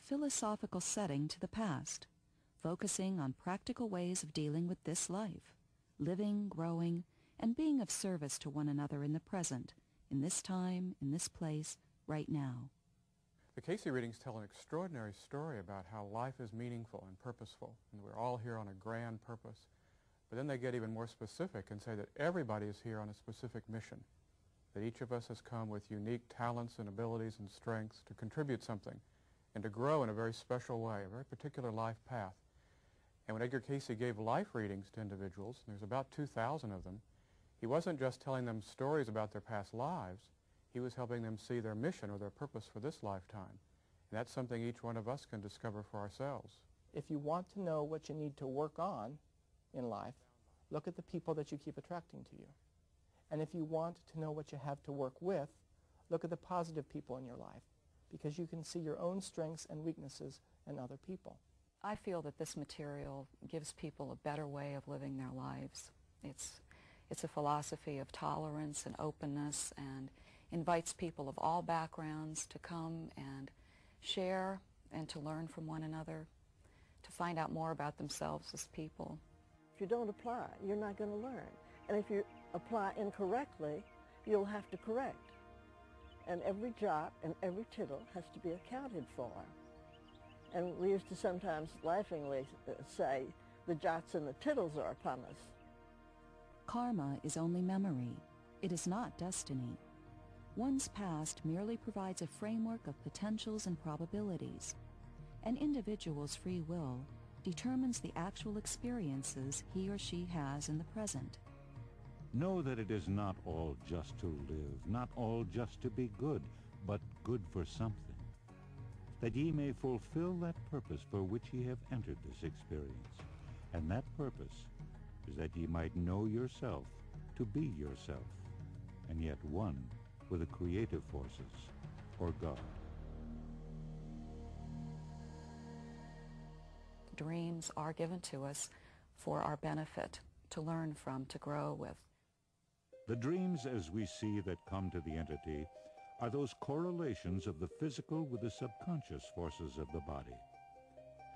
philosophical setting to the past, focusing on practical ways of dealing with this life, living, growing, and being of service to one another in the present, in this time, in this place, right now. The Cayce readings tell an extraordinary story about how life is meaningful and purposeful, and we're all here on a grand purpose. But then they get even more specific and say that everybody is here on a specific mission, that each of us has come with unique talents and abilities and strengths to contribute something and to grow in a very special way, a very particular life path. And when Edgar Cayce gave life readings to individuals, and there's about 2,000 of them, he wasn't just telling them stories about their past lives, he was helping them see their mission or their purpose for this lifetime. And that's something each one of us can discover for ourselves. If you want to know what you need to work on in life, look at the people that you keep attracting to you. And if you want to know what you have to work with, look at the positive people in your life, because you can see your own strengths and weaknesses in other people. I feel that this material gives people a better way of living their lives. It's a philosophy of tolerance and openness, and invites people of all backgrounds to come and share and to learn from one another, to find out more about themselves as people. If you don't apply, you're not going to learn. And if you apply incorrectly, you'll have to correct. And every jot and every tittle has to be accounted for. And we used to sometimes laughingly say, the jots and the tittles are upon us. Karma is only memory. It is not destiny. One's past merely provides a framework of potentials and probabilities. An individual's free will determines the actual experiences he or she has in the present. Know that it is not all just to live, not all just to be good, but good for something, that ye may fulfill that purpose for which ye have entered this experience. And that purpose is that ye might know yourself to be yourself, and yet one with the creative forces, or God. Dreams are given to us for our benefit, to learn from, to grow with. The dreams as we see that come to the entity are those correlations of the physical with the subconscious forces of the body.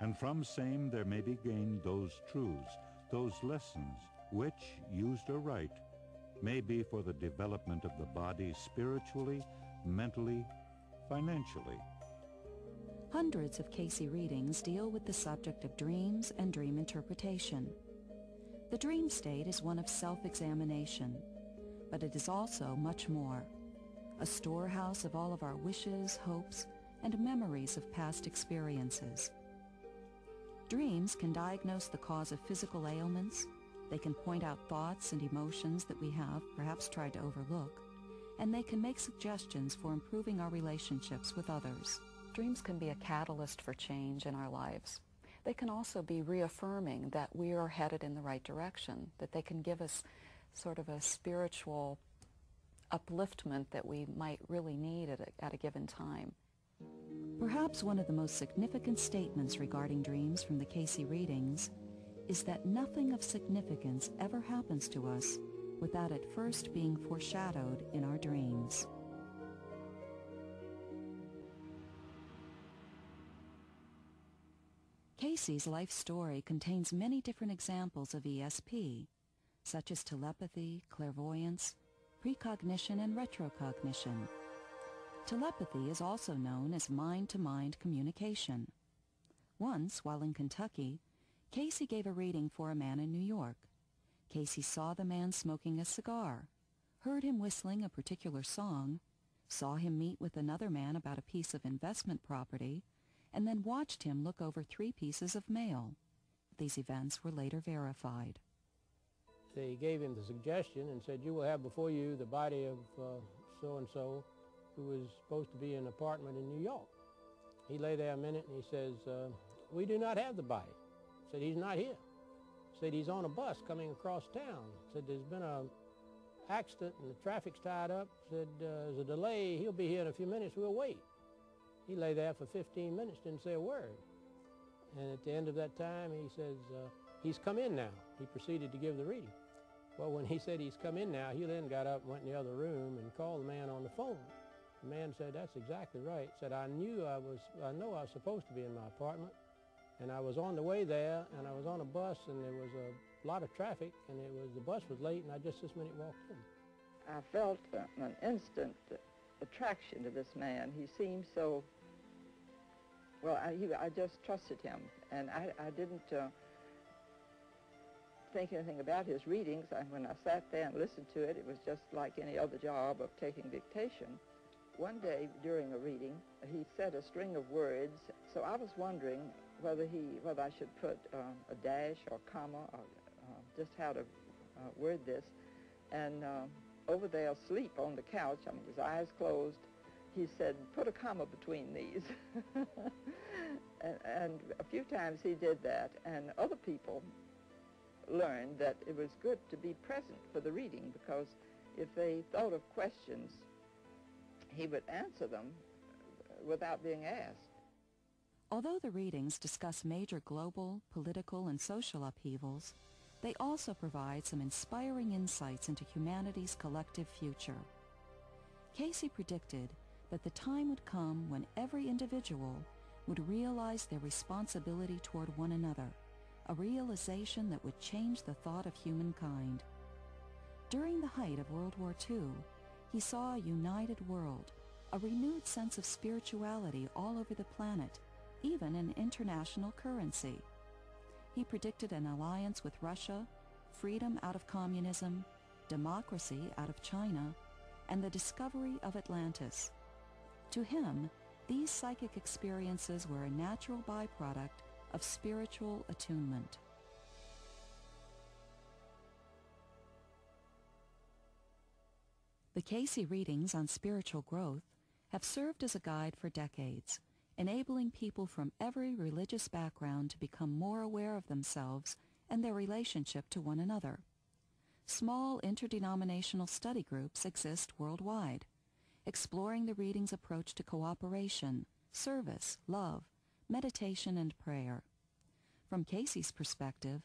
And from same there may be gained those truths, those lessons, which, used aright, may be for the development of the body spiritually, mentally, financially. Hundreds of Cayce readings deal with the subject of dreams and dream interpretation. The dream state is one of self-examination, but it is also much more, a storehouse of all of our wishes, hopes, and memories of past experiences. Dreams can diagnose the cause of physical ailments. They can point out thoughts and emotions that we have perhaps tried to overlook, and they can make suggestions for improving our relationships with others. Dreams can be a catalyst for change in our lives. They can also be reaffirming that we are headed in the right direction, that they can give us sort of a spiritual upliftment that we might really need at a given time. Perhaps one of the most significant statements regarding dreams from the Cayce readings is that nothing of significance ever happens to us without it first being foreshadowed in our dreams. Cayce's life story contains many different examples of ESP, such as telepathy, clairvoyance, precognition, and retrocognition. Telepathy is also known as mind-to-mind communication. Once, while in Kentucky, Cayce gave a reading for a man in New York. Cayce saw the man smoking a cigar, heard him whistling a particular song, saw him meet with another man about a piece of investment property, and then watched him look over 3 pieces of mail. These events were later verified. They gave him the suggestion and said, you will have before you the body of so-and-so who was supposed to be in an apartment in New York. He lay there a minute and he says, we do not have the body. Said, he's not here. Said, he's on a bus coming across town. Said, there's been an accident and the traffic's tied up. Said, there's a delay. He'll be here in a few minutes. We'll wait. He lay there for 15 minutes, didn't say a word. And at the end of that time, he says, he's come in now. He proceeded to give the reading. Well, when he said he's come in now, he then got up and went in the other room and called the man on the phone. The man said, "That's exactly right." Said, I know I was supposed to be in my apartment, and I was on the way there, and I was on a bus, and there was a lot of traffic, and the bus was late, and I just this minute walked in. I felt an instant attraction to this man. He seemed so, well, I just trusted him, and I didn't think anything about his readings. When I sat there and listened to it, it was just like any other job of taking dictation. One day during a reading, he said a string of words, so I was wondering whether I should put a dash or comma or just how to word this. And over there asleep on the couch, I mean, his eyes closed, he said, "Put a comma between these." and a few times he did that, and other people learned that it was good to be present for the reading, because if they thought of questions, he would answer them without being asked. Although the readings discuss major global, political, and social upheavals, they also provide some inspiring insights into humanity's collective future. Cayce predicted that the time would come when every individual would realize their responsibility toward one another, a realization that would change the thought of humankind. During the height of World War II, he saw a united world, a renewed sense of spirituality all over the planet, even an international currency. He predicted an alliance with Russia, freedom out of communism, democracy out of China, and the discovery of Atlantis. To him, these psychic experiences were a natural byproduct of spiritual attunement. The Cayce readings on spiritual growth have served as a guide for decades, enabling people from every religious background to become more aware of themselves and their relationship to one another. Small interdenominational study groups exist worldwide, exploring the reading's approach to cooperation, service, love, meditation, and prayer. From Cayce's perspective,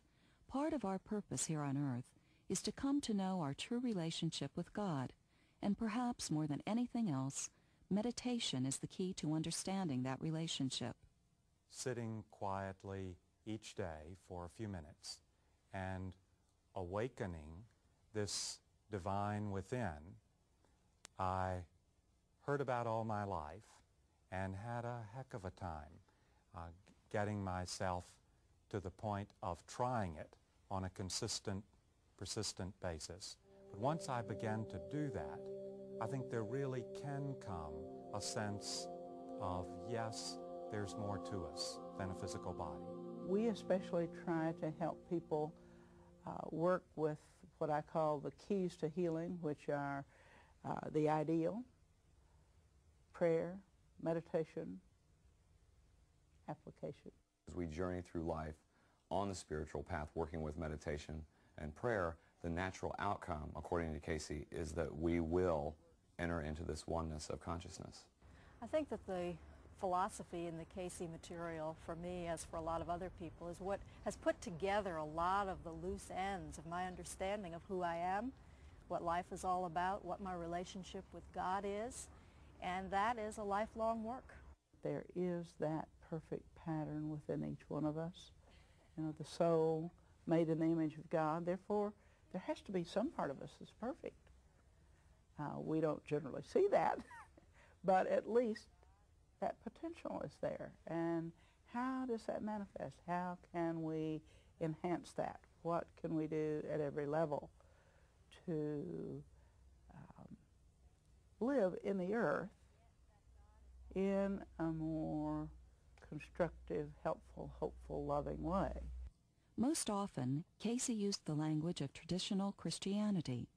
part of our purpose here on earth is to come to know our true relationship with God, and perhaps more than anything else, meditation is the key to understanding that relationship. Sitting quietly each day for a few minutes and awakening this divine within, I heard about all my life and had a heck of a time getting myself to the point of trying it on a consistent, persistent basis. But once I began to do that, I think there really can come a sense of, yes, there's more to us than a physical body. We especially try to help people work with what I call the keys to healing, which are the ideal, prayer, meditation, application. As we journey through life on the spiritual path, working with meditation and prayer, the natural outcome, according to Cayce, is that we will enter into this oneness of consciousness. I think that the philosophy in the Cayce material, for me as for a lot of other people, is what has put together a lot of the loose ends of my understanding of who I am, what life is all about, what my relationship with God is, and that is a lifelong work. There is that perfect pattern within each one of us. You know, the soul made in the image of God, therefore there has to be some part of us that's perfect. We don't generally see that, but at least that potential is there. And how does that manifest? How can we enhance that? What can we do at every level to live in the earth in a more constructive, helpful, hopeful, loving way? Most often, Cayce used the language of traditional Christianity.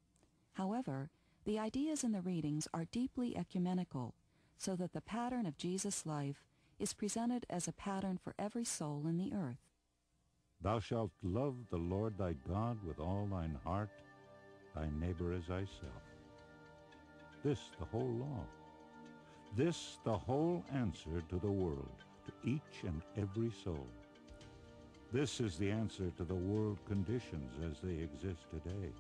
However, the ideas in the readings are deeply ecumenical, so that the pattern of Jesus' life is presented as a pattern for every soul in the earth. Thou shalt love the Lord thy God with all thine heart, thy neighbor as thyself. This the whole law. This the whole answer to the world, to each and every soul. This is the answer to the world conditions as they exist today.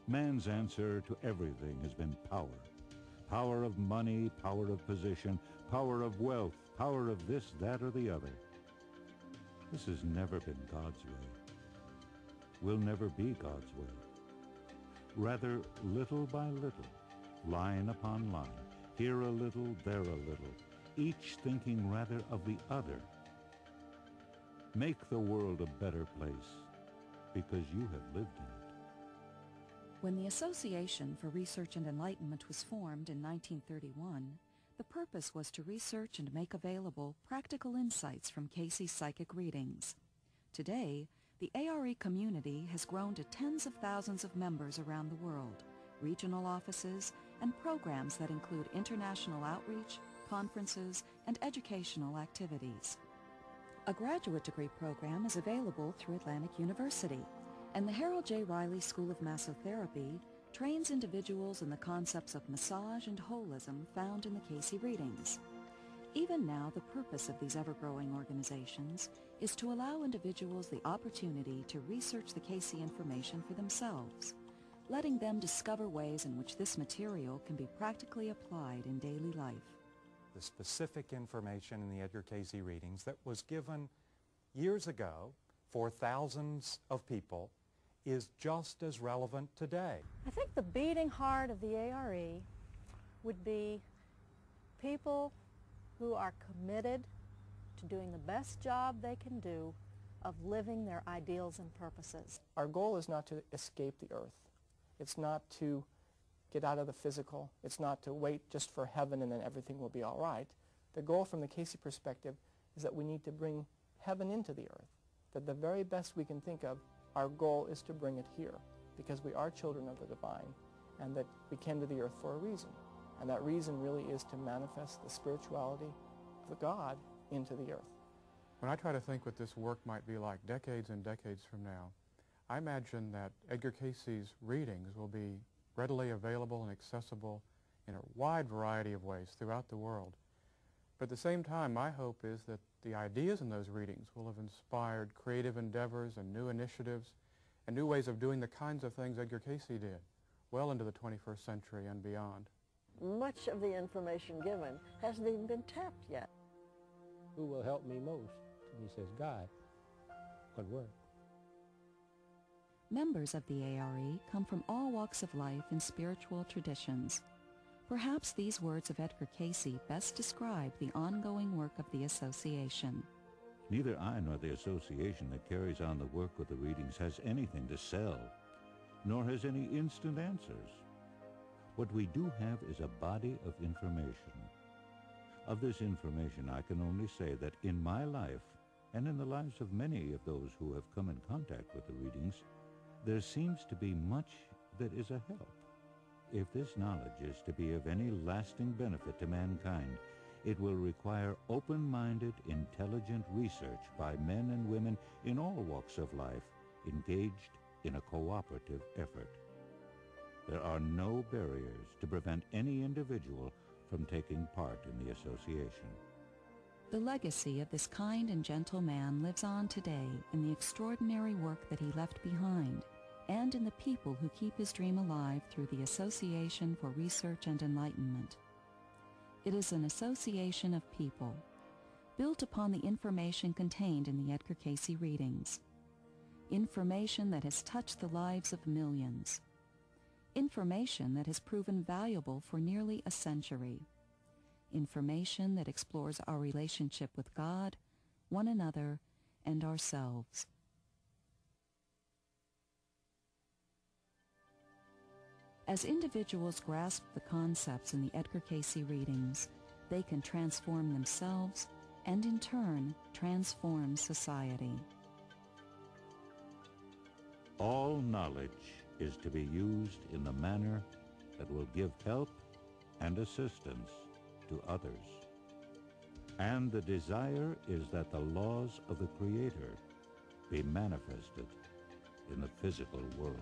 Man's answer to everything has been power. power of money, power of position, power of wealth, power of this, that, or the other. This has never been God's way. Will never be God's way. Rather, little by little, line upon line, here a little, there a little, each thinking rather of the other. Make the world a better place because you have lived in it. When the Association for Research and Enlightenment was formed in 1931, the purpose was to research and make available practical insights from Cayce's psychic readings. Today, the ARE community has grown to tens of thousands of members around the world, regional offices, and programs that include international outreach, conferences, and educational activities. A graduate degree program is available through Atlantic University, and the Harold J. Riley School of Massotherapy trains individuals in the concepts of massage and holism found in the Cayce readings. Even now, the purpose of these ever-growing organizations is to allow individuals the opportunity to research the Cayce information for themselves, letting them discover ways in which this material can be practically applied in daily life. The specific information in the Edgar Cayce readings that was given years ago for thousands of people is just as relevant today. I think the beating heart of the ARE would be people who are committed to doing the best job they can do of living their ideals and purposes. Our goal is not to escape the earth. It's not to get out of the physical. It's not to wait just for heaven and then everything will be all right. The goal from the Cayce perspective is that we need to bring heaven into the earth. That the very best we can think of, our goal is to bring it here because we are children of the divine and that we came to the earth for a reason. And that reason really is to manifest the spirituality of the God into the earth. When I try to think what this work might be like decades and decades from now, I imagine that Edgar Cayce's readings will be readily available and accessible in a wide variety of ways throughout the world. But at the same time, my hope is that the ideas in those readings will have inspired creative endeavors and new initiatives and new ways of doing the kinds of things Edgar Cayce did well into the 21st century and beyond. Much of the information given hasn't even been tapped yet. Who will help me most? And he says, God. What word? Members of the ARE come from all walks of life and spiritual traditions. Perhaps these words of Edgar Cayce best describe the ongoing work of the association. Neither I nor the association that carries on the work with the readings has anything to sell, nor has any instant answers. What we do have is a body of information. Of this information, I can only say that in my life, and in the lives of many of those who have come in contact with the readings, there seems to be much that is a help. If this knowledge is to be of any lasting benefit to mankind, it will require open-minded, intelligent research by men and women in all walks of life, engaged in a cooperative effort. There are no barriers to prevent any individual from taking part in the association. The legacy of this kind and gentle man lives on today in the extraordinary work that he left behind, and in the people who keep his dream alive through the Association for Research and Enlightenment. It is an association of people, built upon the information contained in the Edgar Cayce readings. Information that has touched the lives of millions. Information that has proven valuable for nearly a century. Information that explores our relationship with God, one another, and ourselves. As individuals grasp the concepts in the Edgar Cayce readings, they can transform themselves and in turn transform society. All knowledge is to be used in the manner that will give help and assistance to others. And the desire is that the laws of the Creator be manifested in the physical world.